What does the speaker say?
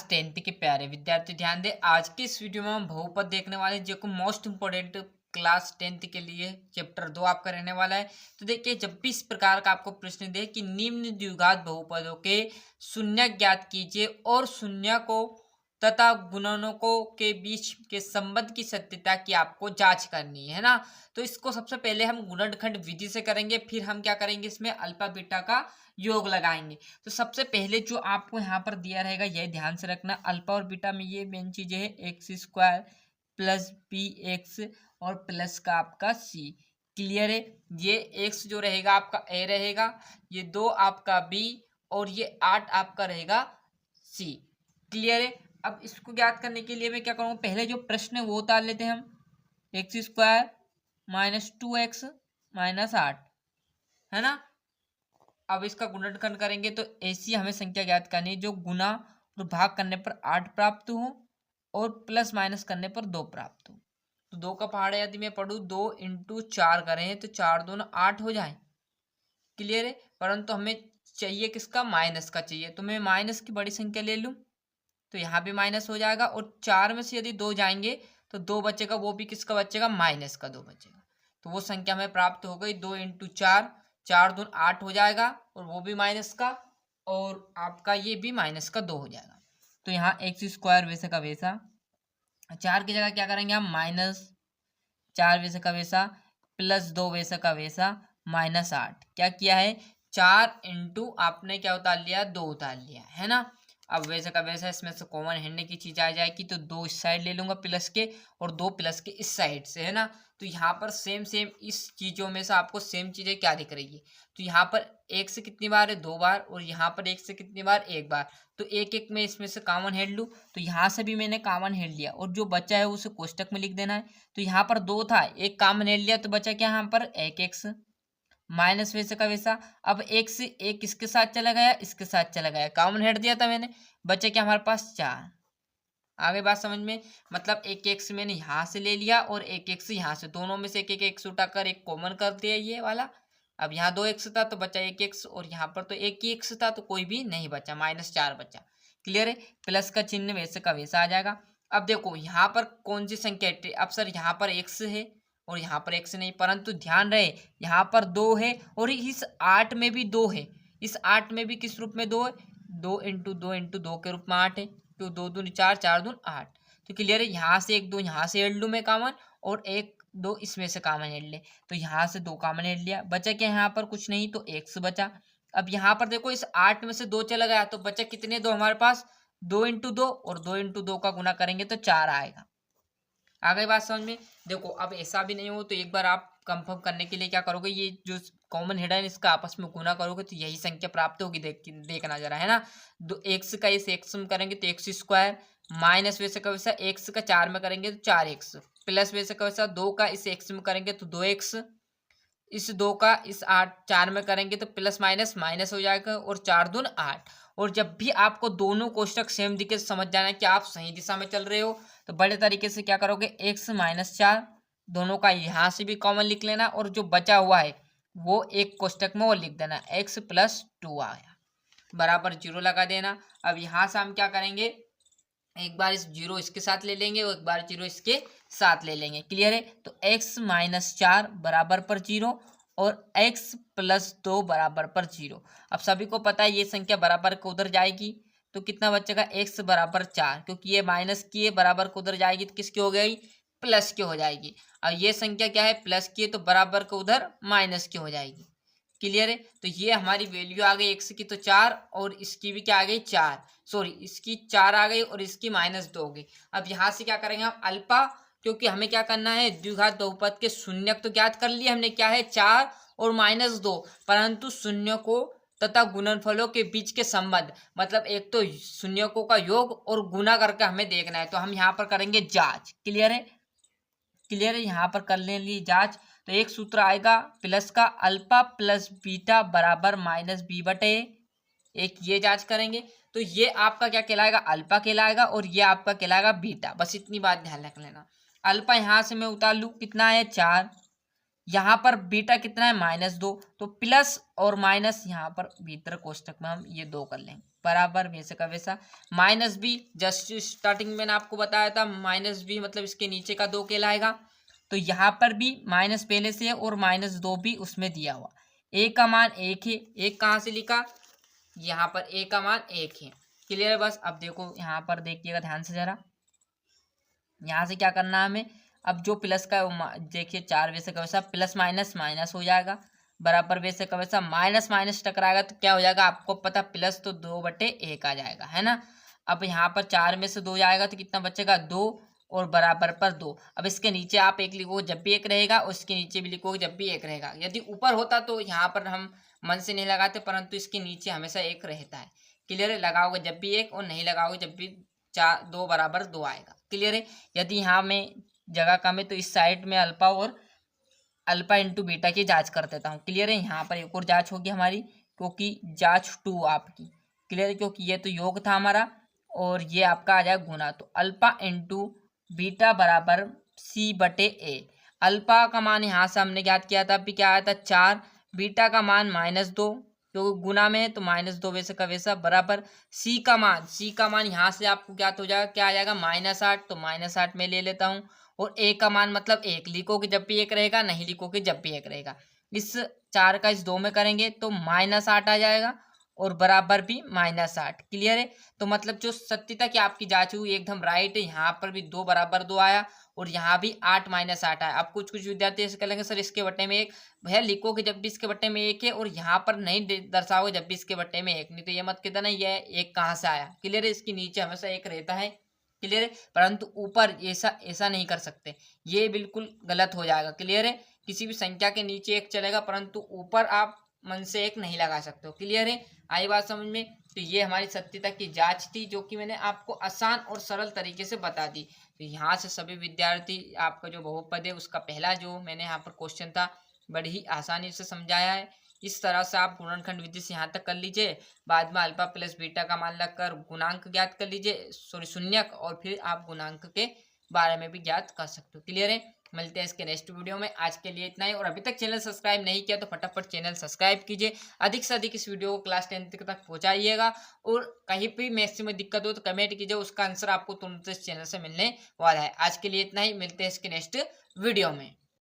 10th के प्यारे विद्यार्थी ध्यान दें। आज के इस वीडियो में हम बहुपद देखने वाले हैं, जो कि मोस्ट इंपोर्टेंट क्लास 10th के लिए चैप्टर 2 आपका रहने वाला है। तो देखिए, जब भी इस प्रकार का आपको प्रश्न दे कि निम्न द्विघात बहुपदों के शून्य ज्ञात कीजिए और शून्य को तथा गुणनों के बीच के संबंध की सत्यता की आपको जांच करनी है ना। तो इसको सबसे पहले हम गुणनखंड विधि से करेंगे, फिर हम क्या करेंगे, इसमें अल्फा बीटा का योग लगाएंगे। तो सबसे पहले जो आपको यहाँ पर दिया रहेगा, यह ध्यान से रखना, अल्फा और बीटा में ये मेन चीजें है, x square plus b x और प्लस का आपका सी। क्लियर है। ये एक्स जो रहेगा आपका ए रहेगा, ये 2 आपका बी और ये 8 आपका रहेगा सी। क्लियर है। अब इसको ज्ञात करने के लिए मैं क्या करूँगा, पहले जो प्रश्न है वो उतार लेते हैं हम। X square minus 2x minus 8 है ना। अब इसका गुणनखंड करेंगे तो ऐसी हमें संख्या ज्ञात करनी है जो गुना और भाग करने पर 8 प्राप्त हो और प्लस माइनस करने पर 2 प्राप्त हो। तो 2 का पहाड़ा यदि मैं पढ़ूँ, 2 इंटू 4 करें तो 4 दूना 8 हो जाए। क्लियर है। परंतु हमें चाहिए किसका, माइनस का चाहिए, तो मैं माइनस की बड़ी संख्या ले लूँ तो यहाँ भी माइनस हो जाएगा और 4 में से यदि 2 जाएंगे तो 2 बचेगा, वो भी किसका बचेगा, माइनस का 2 बचेगा। तो वो संख्या हमें प्राप्त हो गई 2 इंटू 4, 4 दून 8 हो जाएगा और वो भी माइनस का, और आपका ये भी माइनस का 2 हो जाएगा। तो यहाँ एक्स स्क्वायर वैसे का वैसा, 4 की जगह क्या करेंगे हम, माइनस 4 वैसे का वैसा प्लस 2 वैसे का वैसा माइनस 8। क्या किया है, 4 इंटू आपने क्या उतार लिया, 2 उतार लिया है ना। अब वैसे का वैसा इसमें से कॉमन हैंडने की चीज आ जाएगी, तो 2 इस साइड ले लूंगा प्लस के और 2 प्लस के इस साइड से है ना। तो यहाँ पर सेम इस चीजों में से आपको सेम चीजें क्या दिख रही है, तो यहाँ पर एक से कितनी बार है, 2 बार, और यहाँ पर एक से कितनी बार, 1 बार। तो एक एक में इसमें से कॉमन हेड लूँ, तो यहाँ से भी मैंने कॉमन हेड लिया और जो बचा है उसे कोष्टक में लिख देना है। तो यहाँ पर 2 था, एक कॉमन हेड लिया तो बचा क्या, यहाँ पर एक एक्स माइनस वैसे का वैसा। अब एक से एक इसके साथ चला गया, इसके साथ चला गया, कॉमन हेड दिया था मैंने, बचे क्या हमारे पास 4। आगे बात समझ में, मतलब एक एक्स मैंने यहाँ से ले लिया और एक एक्स यहाँ से, दोनों में से एक एक एक्स उठाकर एक कॉमन कर दिया ये वाला। अब यहाँ 2 एक्स था तो बचा 1 एक्स और यहाँ पर तो 1 ही एक्स था तो कोई भी नहीं बचा, माइनस 4 बचा। क्लियर है। प्लस का चिन्ह वैसे का वैसा आ जाएगा। अब देखो यहाँ पर कौन सी संख्या, अब सर यहाँ पर एक्स है और यहाँ पर एक्स नहीं, परंतु ध्यान रहे यहाँ पर 2 है और इस 8 में भी 2 है। इस 8 में भी किस रूप में 2 है, 2 इंटू 2 इंटू 2 के रूप में 8 है। तो 2 दूनी 4, 4 दून 8। तो क्लियर है। यहाँ से 1 2 यहाँ से हेड लूँ मैं कॉमन, और 1 2 इसमें से कॉमन हेड ले, तो यहाँ से 2 कॉमन हेड लिया, बचा क्या यहाँ पर, कुछ नहीं, तो एक्स बचा। अब यहाँ पर देखो इस 8 में से 2 चला गया तो बचा कितने, 2 हमारे पास, 2 इंटू 2 और 2 इंटू 2 का गुना करेंगे तो 4 आएगा। आ गई बात समझ में। देखो अब ऐसा भी नहीं हो तो एक बार आप कंफर्म करने के लिए क्या करोगे, ये जो कॉमन हेड है इसका आपस में गुना करोगे तो यही संख्या प्राप्त होगी। देखना जरा है ना। दो एक्स का इस एक्स में करेंगे तो एक्स स्क्वायर, माइनस वैसे का वैसा एक्स का 4 में करेंगे तो 4 एक्स, प्लस वैसे का वैसा 2 का इस एक्स में करेंगे तो 2 एक्स, इस 2 का इस 8 4 में करेंगे तो प्लस माइनस माइनस हो जाएगा और 4 दून 8। और जब भी आपको दोनों कोष्टक सेम दिखे तो समझ जाना है कि आप सही दिशा में चल रहे हो। तो बड़े तरीके से क्या करोगे, एक्स माइनस 4 दोनों का यहाँ से भी कॉमन लिख लेना और जो बचा हुआ है वो एक कोष्टक में वो लिख देना, एक्स प्लस 2 आया बराबर 0 लगा देना। अब यहाँ से हम क्या करेंगे, एक बार इस 0 इसके साथ ले लेंगे और एक बार 0 इसके साथ ले लेंगे। क्लियर है। तो x माइनस 4 बराबर पर 0 और x प्लस 2 बराबर पर 0। अब सभी को पता है ये संख्या बराबर को उधर जाएगी तो कितना बचेगा, x बराबर 4, क्योंकि ये माइनस की है, बराबर को उधर जाएगी तो किसकी हो गई, प्लस की हो जाएगी। अब ये संख्या क्या है, प्लस की है, तो बराबर को उधर माइनस की हो जाएगी। क्लियर है। तो ये हमारी वैल्यू आ गई एक्स की तो 4 और इसकी भी क्या आ गई 4, सॉरी इसकी 4 आ गई और इसकी -2 हो गई। अब यहाँ से क्या करेंगे हम अल्पा, क्योंकि हमें क्या करना है, द्विघात बहुपद के शून्यक तो ज्ञात कर लिए हमने, क्या है 4 और -2, परंतु शून्यकों तथा गुणनफलों के बीच के संबंध, मतलब एक तो शून्यकों का योग और गुना करके हमें देखना है। तो हम यहाँ पर करेंगे जांच। क्लियर है। क्लियर है। यहाँ पर कर लेंगे जांच। तो एक सूत्र आएगा प्लस का, अल्फा प्लस बीटा बराबर माइनस बी बटे, एक ये जांच करेंगे। तो ये आपका क्या कहलाएगा, अल्फा कहलाएगा और ये आपका कहलाएगा बीटा। बस इतनी बात ध्यान रख लेना। अल्फा यहाँ से मैं उतार लूँ, कितना है 4, यहाँ पर बीटा कितना है -2, तो प्लस और माइनस यहाँ पर भीतर कोष्टक में हम ये 2 कर लेंगे बराबर वैसे का वैसा। -b जस्ट स्टार्टिंग में मैंने आपको बताया था -b मतलब इसके नीचे का 2 कहलाएगा। तो यहाँ पर भी माइनस पहले से है और -2 भी उसमें दिया हुआ। a का मान 1 है, 1 कहाँ से लिखा, यहाँ पर a का मान 1 है। क्लियर है बस। अब देखो यहाँ पर देखिएगा ध्यान से जरा, यहाँ से क्या करना है हमें, अब जो प्लस का देखिए 4 वैसे का वैसा प्लस माइनस माइनस हो जाएगा बराबर वैसे का वैसा। माइनस माइनस टकराएगा तो क्या हो जाएगा आपको पता, प्लस तो 2/1 आ जाएगा है ना। अब यहाँ पर 4 में से 2 जाएगा तो कितना बचेगा 2 और बराबर पर 2। अब इसके नीचे आप 1 लिखोगे जब भी 1 रहेगा, और इसके नीचे भी लिखोगे जब भी 1 रहेगा। यदि ऊपर होता तो यहाँ पर हम मन से नहीं लगाते, परंतु इसके नीचे हमेशा 1 रहता है। क्लियर है, लगाओगे जब भी 1 और नहीं लगाओगे जब भी 2 बराबर 2 आएगा। क्लियर है। यदि यहाँ में जगह कम है तो इस साइड में अल्फा और अल्फा इंटू बीटा की जांच कर देता हूँ। क्लियर है। यहाँ पर एक और जांच होगी हमारी, क्योंकि जांच 2 आपकी। क्लियर है, क्योंकि ये तो योग था हमारा और ये आपका आ जाएगा गुना। तो अल्फा इंटू बीटा बराबर c/a। अल्फा का मान यहाँ से हमने ज्ञात किया था, अभी क्या आया था 4, बीटा का मान -2 क्योंकि गुना में है तो -2 वैसे का वैसा बराबर c का मान यहाँ से आपको ज्ञात हो जाएगा, क्या आ जाएगा -8। तो -8 में ले लेता हूँ, और a का मान मतलब 1 लिखोगे जब भी 1 रहेगा, नहीं लिखोगे जब भी 1 रहेगा। इस 4 का इस 2 में करेंगे तो -8 आ जाएगा और बराबर भी -8। क्लियर है। तो मतलब जो सत्यता की आपकी जांच हुई एकदम राइट है। यहाँ पर भी 2 बराबर 2 आया और यहाँ भी 8 -8 आया। अब कुछ विद्यार्थी ऐसे कहेंगे सर इसके बट्टे में 1, भैया लिखोगे जब भी इसके बट्टे में 1 है और यहाँ पर नहीं दर्शाओगे जब भी इसके बट्टे में 1, नहीं तो ये मत कहता ना ये 1 कहाँ से आया। क्लियर है। इसके नीचे हमेशा 1 रहता है। क्लियर है, परंतु ऊपर ऐसा नहीं कर सकते, ये बिल्कुल गलत हो जाएगा। क्लियर है। किसी भी संख्या के नीचे 1 चलेगा, परंतु ऊपर आप मन से 1 नहीं लगा सकते हो। क्लियर है, आई बात समझ में। तो ये हमारी सत्यता की जांच थी, जो कि मैंने आपको आसान और सरल तरीके से बता दी। तो यहाँ से सभी विद्यार्थी आपका जो बहुपद है उसका पहला जो मैंने यहाँ पर क्वेश्चन था बड़ी ही आसानी से समझाया है। इस तरह से आप गुणनखंड विधि से यहाँ तक कर लीजिए, बाद में अल्फा प्लस बीटा का मान लगकर गुणांक ज्ञात कर लीजिए, सॉरी शून्यक, और फिर आप गुणांक के बारे में भी ज्ञात कर सकते हो। क्लियर है। मिलते हैं इसके नेक्स्ट वीडियो में। आज के लिए इतना ही, और अभी तक चैनल सब्सक्राइब नहीं किया तो फटाफट चैनल सब्सक्राइब कीजिए। अधिक से अधिक इस वीडियो को क्लास 10 तक पहुंचाइएगा, और कहीं भी मैथ्स में दिक्कत हो तो कमेंट कीजिए, उसका आंसर आपको तुरंत इस चैनल से मिलने वाला है। आज के लिए इतना ही, मिलते हैं इसके नेक्स्ट वीडियो में।